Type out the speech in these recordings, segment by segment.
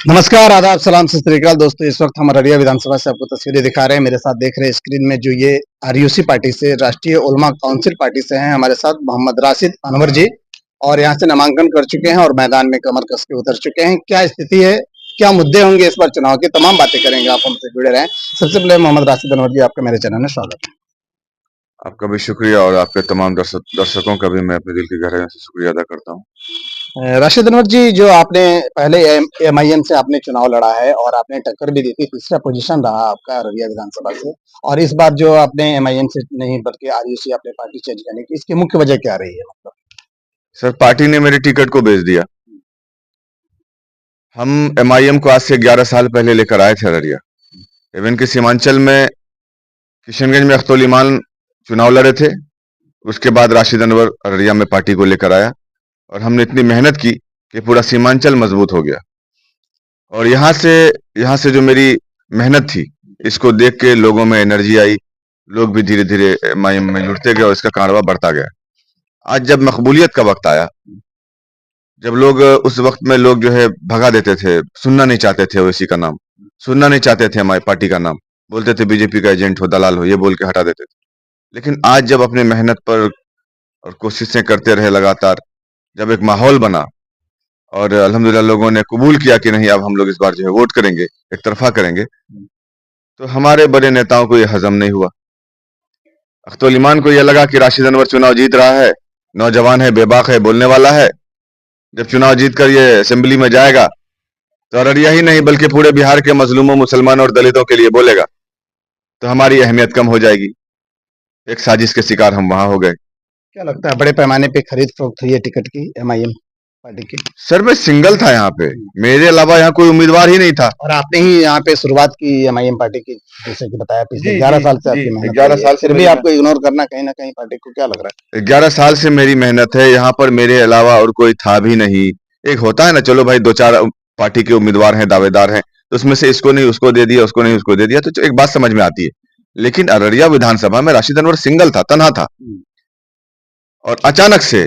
नमस्कार, आदाब, सलाम, सत श्री अकाल दोस्तों। इस वक्त हम अररिया विधानसभा से आपको तस्वीरें दिखा रहे हैं। मेरे साथ देख रहे हैं स्क्रीन में जो ये आरयूसी पार्टी से, राष्ट्रीय उलमा काउंसिल पार्टी से हैं हमारे साथ मोहम्मद राशिद अनवर जी, और यहाँ से नामांकन कर चुके हैं और मैदान में कमर कस के उतर चुके हैं। क्या स्थिति है, क्या मुद्दे होंगे इस बार चुनाव की, तमाम बातें करेंगे। आप हमसे जुड़े रहें। सबसे पहले मोहम्मद राशिद अनवर जी, आपका मेरे चैनल में स्वागत है। आपका भी शुक्रिया और आपके तमाम दर्शकों का भी मैं अपने दिल की गहराइयों से शुक्रिया अदा करता हूँ। राशिद अनवर जी, जो आपने पहले एमआईएम से आपने चुनाव लड़ा है और आपने टक्कर भी दी थी, तीसरा पोजीशन रहा आपका अररिया विधानसभा से, और इस बार जो आपने एमआईएम से नहीं बल्कि आरयूसी आपने पार्टी चेंज करने की, इसकी मुख्य वजह क्या रही है? मतलब सर, पार्टी ने मेरी टिकट को बेच दिया। हम एमआईएम को आज से 11 साल पहले लेकर आए थे अररिया। इवन के सीमांचल में किशनगंज में अख्तुल ईमान चुनाव लड़े थे। उसके बाद राशिद अनवर अररिया में पार्टी को लेकर आया और हमने इतनी मेहनत की कि पूरा सीमांचल मजबूत हो गया। और यहाँ से जो मेरी मेहनत थी, इसको देख के लोगों में एनर्जी आई। लोग भी धीरे धीरे एमआईएम में जुड़ते गए और इसका कारवां बढ़ता गया। आज जब मकबूलियत का वक्त आया, जब लोग उस वक्त में लोग जो है भगा देते थे, सुनना नहीं चाहते थे ओवैसी का नाम, सुनना नहीं चाहते थे हमारी पार्टी का नाम, बोलते थे बीजेपी का एजेंट हो, दलाल हो, ये बोल के हटा देते थे। लेकिन आज जब अपने मेहनत पर और कोशिशें करते रहे लगातार, जब एक माहौल बना और अल्हम्दुलिल्लाह लोगों ने कबूल किया कि नहीं अब हम लोग इस बार जो है वोट करेंगे, एक तरफा करेंगे, तो हमारे बड़े नेताओं को यह हजम नहीं हुआ। अख्तुल ईमान को यह लगा कि राशिद अनवर चुनाव जीत रहा है, नौजवान है, बेबाक है, बोलने वाला है, जब चुनाव जीत कर ये असेंबली में जाएगा तो अररिया ही नहीं बल्कि पूरे बिहार के मजलूमों, मुसलमानों और दलितों के लिए बोलेगा, तो हमारी अहमियत कम हो जाएगी। एक साजिश के शिकार हम वहां हो गए। क्या लगता है, बड़े पैमाने पे खरीद फरोख्त हुई है टिकट की एमआईएम पार्टी की? सर, मैं सिंगल था यहाँ पे, मेरे अलावा यहाँ कोई उम्मीदवार ही नहीं था। और आपने ही यहाँ पे शुरुआत की एमआईएम पार्टी की, जैसे कि बताया पिछले 11 साल से आपकी मेहनत 11 रही है, साल से फिर भी आपको इग्नोर करना कहीं ना कहीं पार्टी को क्या लग रहा है? 11 साल से मेरी मेहनत है। यहाँ पर मेरे अलावा और कोई था भी नहीं। एक होता है ना, चलो भाई दो चार पार्टी के उम्मीदवार हैं, दावेदार हैं, तो उसमें से इसको नहीं उसको दे दिया, उसको नहीं उसको दे दिया, तो एक बात समझ में आती है। लेकिन अररिया विधानसभा में राशिद अनवर सिंगल था, तन्हा था, और अचानक से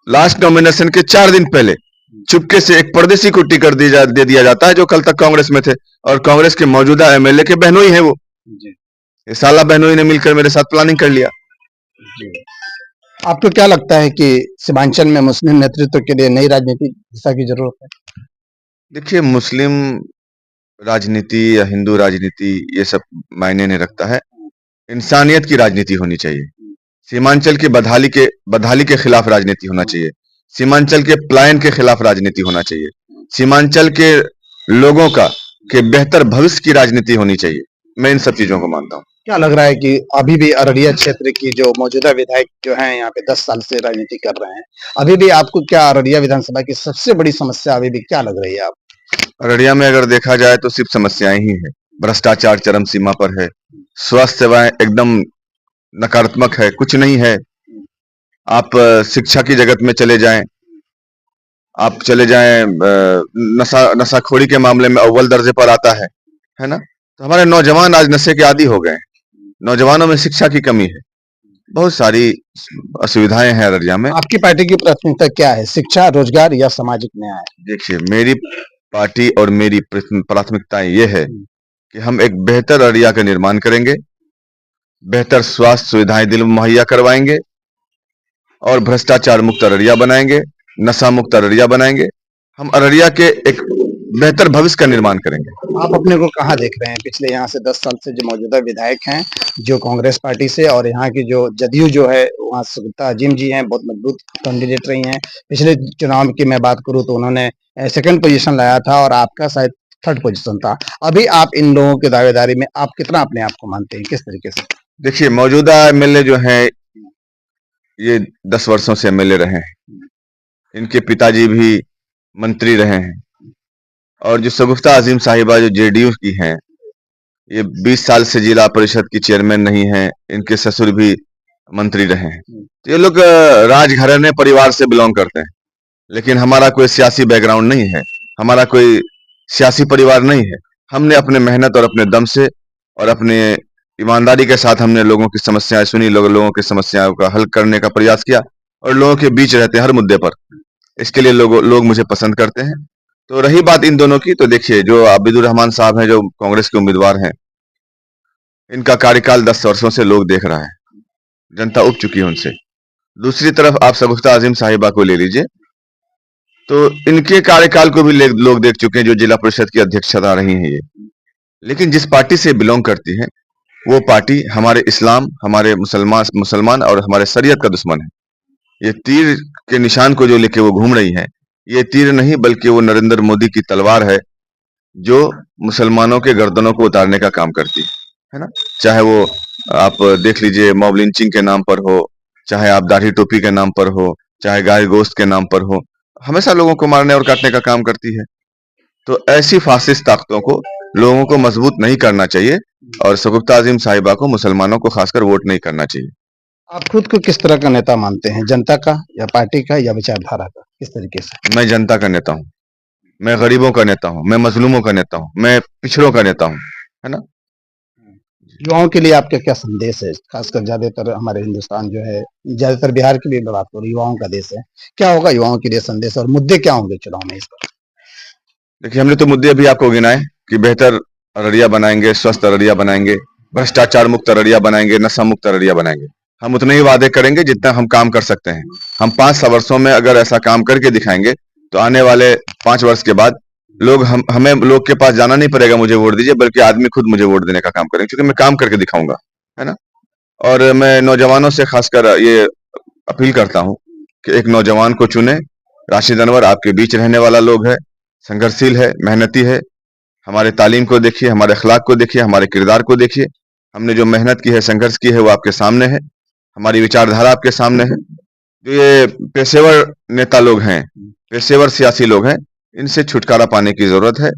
लास्ट नॉमिनेशन के 4 दिन पहले चुपके से एक परदेसी को टिकट दे दिया जाता है जो कल तक कांग्रेस में थे, और कांग्रेस के मौजूदा एमएलए के बहनोई हैं वो। ये साला बहनोई ने मिलकर मेरे साथ प्लानिंग कर लिया। आपको क्या लगता है कि सीमांचल में मुस्लिम नेतृत्व के लिए नई राजनीतिक दिशा की जरूरत है? देखिए, मुस्लिम राजनीति या हिंदू राजनीति ये सब मायने नहीं रखता है। इंसानियत की राजनीति होनी चाहिए। सीमांचल की बदहाली के खिलाफ राजनीति होना चाहिए। सीमांचल के पलायन के खिलाफ राजनीति होना चाहिए। सीमांचल के लोगों का के बेहतर भविष्य की राजनीति होनी चाहिए। मैं इन सब चीजों को मानता हूँ। क्या लग रहा है कि अभी भी अररिया क्षेत्र की जो मौजूदा विधायक जो हैं यहाँ पे 10 साल से राजनीति कर रहे हैं, अभी भी आपको क्या अररिया विधानसभा की सबसे बड़ी समस्या अभी भी क्या लग रही है आप? अररिया में अगर देखा जाए तो सिर्फ समस्याएं ही है। भ्रष्टाचार चरम सीमा पर है। स्वास्थ्य सेवाएं एकदम नकारात्मक है, कुछ नहीं है। आप शिक्षा की जगत में चले जाएं, आप चले जाएं, नशाखोरी के मामले में अव्वल दर्जे पर आता है ना। तो हमारे नौजवान आज नशे के आदी हो गए। नौजवानों में शिक्षा की कमी है, बहुत सारी असुविधाएं हैं अररिया में। आपकी पार्टी की प्राथमिकता क्या है, शिक्षा, रोजगार या सामाजिक न्याय? देखिए, मेरी पार्टी और मेरी प्राथमिकताएं ये है कि हम एक बेहतर अररिया का निर्माण करेंगे, बेहतर स्वास्थ्य सुविधाएं दिल मुहैया करवाएंगे, और भ्रष्टाचार मुक्त अररिया बनाएंगे, नशा मुक्त अररिया बनाएंगे। हम अररिया के एक बेहतर भविष्य का निर्माण करेंगे। आप अपने को कहाँ देख रहे हैं पिछले यहाँ से 10 साल से जो मौजूदा विधायक हैं जो कांग्रेस पार्टी से, और यहाँ की जो जदयू जो है वहाँ सुगता अजीम जी हैं, बहुत मजबूत कैंडिडेट रही हैं। पिछले चुनाव की मैं बात करूँ तो उन्होंने सेकंड पोजीशन लाया था और आपका शायद थर्ड पोजीशन था। अभी आप इन लोगों की दावेदारी में आप कितना अपने आप को मानते हैं, किस तरीके से? देखिए, मौजूदा एमएलए जो हैं ये 10 वर्षों से एमएलए रहे हैं। इनके पिताजी भी मंत्री रहे हैं, और जो शगुफ्ता अजीम साहिबा जो जेडीयू की हैं, ये 20 साल से जिला परिषद की चेयरमैन नहीं है। इनके ससुर भी मंत्री रहे हैं। तो ये लोग राजघराने परिवार से बिलोंग करते हैं। लेकिन हमारा कोई सियासी बैकग्राउंड नहीं है, हमारा कोई सियासी परिवार नहीं है। हमने अपने मेहनत और अपने दम से और अपने ईमानदारी के साथ हमने लोगों की समस्याएं सुनी, लोगों की समस्याओं का हल करने का प्रयास किया, और लोगों के बीच रहते हैं हर मुद्दे पर। इसके लिए लोग मुझे पसंद करते हैं। तो रही बात इन दोनों की, तो देखिए जो आबिदुर रहमान साहब हैं, जो कांग्रेस के उम्मीदवार हैं, इनका कार्यकाल 10 वर्षों से लोग देख रहा है, जनता उब चुकी है उनसे। दूसरी तरफ आप शगुफ्ता आजिम साहिबा को ले लीजिए, तो इनके कार्यकाल को भी लोग देख चुके हैं, जो जिला परिषद की अध्यक्षता रही हैं ये। लेकिन जिस पार्टी से बिलोंग करती है, वो पार्टी हमारे इस्लाम, हमारे मुसलमान और हमारे शरीयत का दुश्मन है। ये तीर के निशान को जो लेके वो घूम रही है, ये तीर नहीं बल्कि वो नरेंद्र मोदी की तलवार है, जो मुसलमानों के गर्दनों को उतारने का काम करती है ना। चाहे वो आप देख लीजिए मॉब लिंचिंग के नाम पर हो, चाहे आप दाढ़ी टोपी के नाम पर हो, चाहे गाय गोश्त के नाम पर हो, हमेशा लोगों को मारने और काटने का काम करती है। तो ऐसी फासिस्ट ताकतों को लोगों को मजबूत नहीं करना चाहिए, और शगुफ्ता आजिम साहिबा को, मुसलमानों को खासकर वोट नहीं करना चाहिए। आप खुद को किस तरह का नेता मानते हैं, जनता का या पार्टी का या विचारधारा का, किस तरीके से? मैं जनता का नेता हूँ, मैं गरीबों का नेता हूँ, मैं मजलूमों का नेता हूँ, मैं पिछड़ों का नेता हूँ, है ना। युवाओं के लिए आपका क्या संदेश है, खासकर ज्यादातर हमारे हिंदुस्तान जो है, ज्यादातर बिहार के लिए मैं बात करूँ, युवाओं का देश है, क्या होगा युवाओं के लिए संदेश और मुद्दे क्या होंगे चुनाव में इस बार? देखिए, हमने तो मुद्दे अभी आपको गिनाए कि बेहतर अररिया बनाएंगे, स्वस्थ अररिया बनाएंगे, भ्रष्टाचार मुक्त अररिया बनाएंगे, नशा मुक्त अररिया बनाएंगे। हम उतने ही वादे करेंगे जितना हम काम कर सकते हैं। हम 5 वर्षों में अगर ऐसा काम करके दिखाएंगे, तो आने वाले 5 वर्ष के बाद हमें लोग के पास जाना नहीं पड़ेगा मुझे वोट दीजिए, बल्कि आदमी खुद मुझे वोट देने का काम करेंगे, क्योंकि मैं काम करके दिखाऊंगा, है ना। और मैं नौजवानों से खासकर ये अपील करता हूँ कि एक नौजवान को चुने। राशिद अनवर आपके बीच रहने वाला लोग है, संघर्षशील है, मेहनती है। हमारे तालीम को देखिए, हमारे अखलाक को देखिए, हमारे किरदार को देखिए। हमने जो मेहनत की है, संघर्ष की है, वो आपके सामने है। हमारी विचारधारा आपके सामने है। जो ये पेशेवर नेता लोग हैं, पेशेवर सियासी लोग हैं, इनसे छुटकारा पाने की जरूरत है।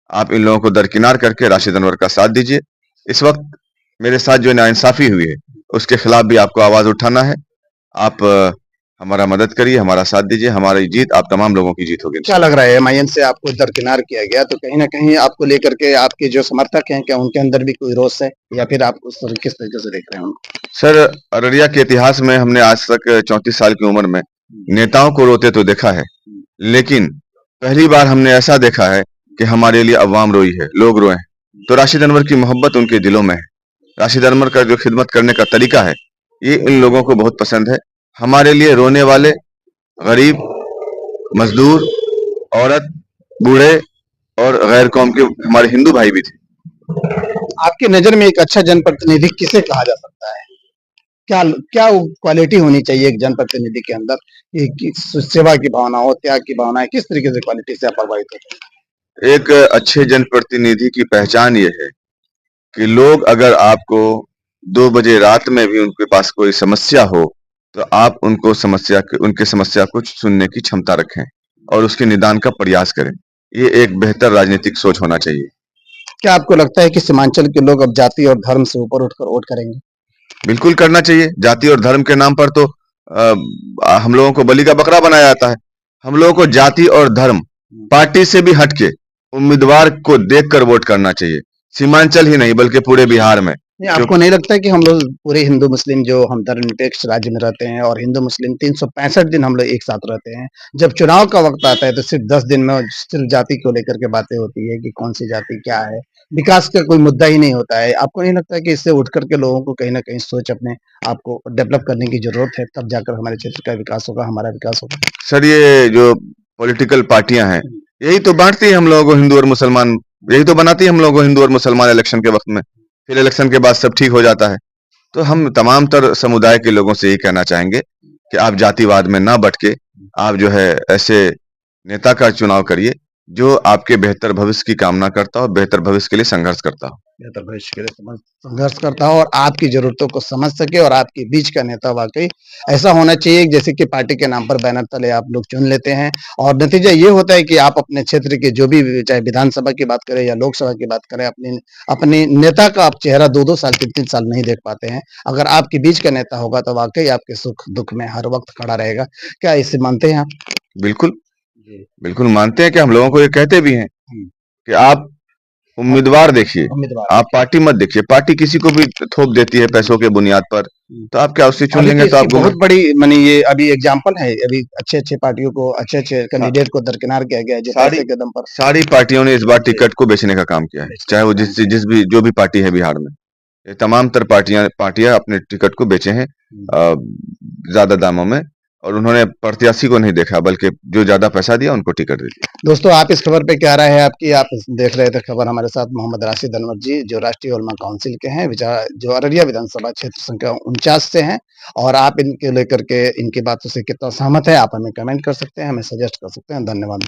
आप इन लोगों को दरकिनार करके राशिद अनवर का साथ दीजिए। इस वक्त मेरे साथ जो नाइंसाफी हुई है, उसके खिलाफ भी आपको आवाज उठाना है। आप हमारा मदद करिए, हमारा साथ दीजिए। हमारी जीत आप तमाम लोगों की जीत होगी क्या लग रहा है, एमआईएम से आपको दरकिनार किया गया तो कहीं ना कहीं आपको लेकर के आपके जो समर्थक हैं, क्या उनके अंदर भी कोई रोष है या फिर आप किस तरीके से देख रहे हैं उनको? सर, अररिया के इतिहास में हमने आज तक 34 साल की उम्र में नेताओं को रोते तो देखा है, लेकिन पहली बार हमने ऐसा देखा है कि हमारे लिए अवाम रोई है, लोग रोए हैं। तो राशिद अनवर की मोहब्बत उनके दिलों में है। राशिद अनवर का जो खिदमत करने का तरीका है, ये इन लोगों को बहुत पसंद है। हमारे लिए रोने वाले गरीब, मजदूर, औरत, बूढ़े और गैर कौम के हमारे हिंदू भाई भी थे। आपकी नजर में एक अच्छा जनप्रतिनिधि किसे कहा जा सकता है? क्या क्या क्वालिटी होनी चाहिए एक जनप्रतिनिधि के अंदर, सेवा की भावना हो, त्याग की भावना है, किस तरीके से क्वालिटी से आप प्रभावित होते हैं? एक अच्छे जनप्रतिनिधि की पहचान ये है कि लोग अगर आपको 2 बजे रात में भी उनके पास कोई समस्या हो, तो आप उनके समस्या को सुनने की क्षमता रखें और उसके निदान का प्रयास करें। ये एक बेहतर राजनीतिक सोच होना चाहिए। क्या आपको लगता है कि सीमांचल के लोग अब जाति और धर्म से ऊपर उठकर वोट करेंगे? बिल्कुल करना चाहिए। जाति और धर्म के नाम पर तो हम लोगों को बलि का बकरा बनाया जाता है। हम लोगों को जाति और धर्म, पार्टी से भी हटके उम्मीदवार को देखकर वोट करना चाहिए। सीमांचल ही नहीं बल्कि पूरे बिहार में। नहीं, आपको नहीं लगता है कि हम लोग पूरे हिंदू मुस्लिम जो हम धर्मनिरपेक्ष राज्य में रहते हैं और हिंदू मुस्लिम 365 दिन हम लोग एक साथ रहते हैं, जब चुनाव का वक्त आता है तो सिर्फ 10 दिन में सिर्फ जाति को लेकर के बातें होती है कि कौन सी जाति क्या है, विकास का कोई मुद्दा ही नहीं होता है। आपको नहीं लगता है कि इससे उठ करके लोगों को कहीं ना कहीं सोच अपने आप को डेवलप करने की जरूरत है, तब जाकर हमारे क्षेत्र का विकास होगा, हमारा विकास होगा? सर, ये जो पॉलिटिकल पार्टियां हैं, यही तो बांटती है हम लोगों को हिंदू और मुसलमान, यही तो बनाती है हम लोगों को हिंदू और मुसलमान इलेक्शन के वक्त में। फिर इलेक्शन के बाद सब ठीक हो जाता है। तो हम तमाम तर समुदाय के लोगों से यही कहना चाहेंगे कि आप जातिवाद में ना बटके आप जो है ऐसे नेता का चुनाव करिए जो आपके बेहतर भविष्य की कामना करता हो, बेहतर भविष्य के लिए संघर्ष करता हो। बेहतर भविष्य के लिए संघर्ष करता हो और आपकी जरूरतों को समझ सके, और आपके बीच का नेता वाकई ऐसा होना चाहिए जैसे कि पार्टी के नाम पर बैनर तले आप लोग चुन लेते हैं और नतीजा ये होता है कि आप अपने क्षेत्र के जो भी, चाहे विधानसभा की बात करें या लोकसभा की बात करें, अपने अपने नेता का आप चेहरा 2-2 साल 3-3 साल नहीं देख पाते हैं। अगर आपके बीच का नेता होगा तो वाकई आपके सुख दुख में हर वक्त खड़ा रहेगा। क्या इसे मानते हैं आप? बिल्कुल, जी। बिल्कुल मानते हैं कि हम लोगों को ये कहते भी हैं कि आप उम्मीदवार देखिए, उम्मीदवार आप देखिए। पार्टी मत देखिए। पार्टी किसी को भी थोप देती है पैसों के बुनियाद पर, तो आप क्या उससे चुन अभी तो लेंगे तो इसकी आप बहुत गुमराह। बड़ी माने ये अभी एग्जाम्पल है, अभी अच्छे-अच्छे पार्टियों को, अच्छे-अच्छे सा- कैंडिडेट को दरकिनार किया गया है, जो सारी पैसे के दम पर सारी पार्टियों ने इस बार जी, टिकट को बेचने का काम किया है, बेचने चाहे का वो काम किया। जिस भी जो भी पार्टी है बिहार में। ये तमाम तर पार्टियां पार्टियां अपने टिकट को बेचे हैं हुँ। ज्यादा दामों में, और उन्होंने प्रत्याशी को नहीं देखा, बल्कि जो ज्यादा पैसा दिया उनको टिकट दे दिया। दोस्तों, आप इस खबर पे क्या राय है आपकी? आप देख रहे थे खबर, हमारे साथ मोहम्मद राशिद अनवर जी, जो राष्ट्रीय उलमा काउंसिल के हैं, जो अररिया विधानसभा क्षेत्र संख्या 49 से हैं, और आप इनके लेकर के इनकी बातों से कितना सहमत है, आप हमें कमेंट कर सकते हैं, हमें सजेस्ट कर सकते हैं। धन्यवाद।